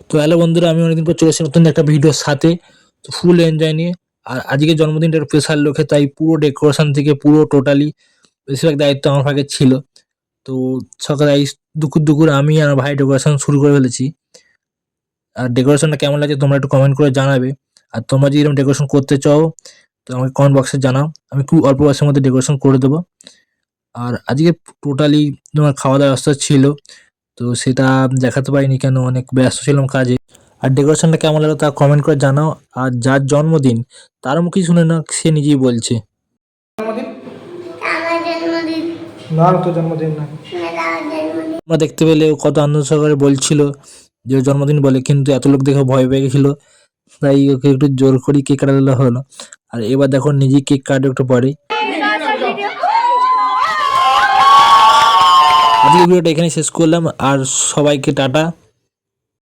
তো হ্যালো বন্ধুরা, আমি অনেকদিন পর চলে এসেছি নতুন একটা ভিডিওর সাথে। তো ফুল এনজয় নিয়ে। আর আজকে জন্মদিনটা একটু স্পেশাল লোকে, তাই পুরো ডেকোরেশন থেকে পুরো টোটালি বেশিরভাগ দায়িত্ব আমার ভাগে ছিল। তো সকালে দুপুর দুপুর আমি আর ভাই ডেকোরেশন শুরু করে ফেলেছি। আর ডেকোরেশনটা কেমন লাগছে তোমরা একটু কমেন্ট করে জানাবে। আর তোমরা যদি এরকম ডেকোরেশন করতে চাও তো আমাকে কমেন্ট বক্সে জানাও, আমি খুব অল্প বয়সের মধ্যে ডেকোরেশন করে দেবো। আর আজকে টোটালি তোমার খাওয়া দাওয়ার ব্যবস্থা ছিল, তো সেটা দেখাতে পারিনি কেন অনেক ব্যস্ত ছিলাম কাজে। আর ডেকোরেশনটা কেমন লাগলো তা কমেন্ট করে জানাও। আর যার জন্মদিন তার মুখেই শুনে না, সে নিজেই বলছে। জন্মদিন? আমার জন্মদিন। না তোর জন্মদিন না। আমার জন্মদিন। আমরা দেখতে পেলে ও কত আনন্দ সহকারে বলছিল যে ওর জন্মদিন বলে, কিন্তু এত লোক দেখে ভয় পেয়ে গেছিল, তাই ওকে একটু জোর করে কেক কাটা দিলে হলো। আর এবার দেখো নিজেই কেক কাটে একটু পরে। আজকে ভিডিওটা এখানে শেষ করলাম, আর সবাইকে টাটা।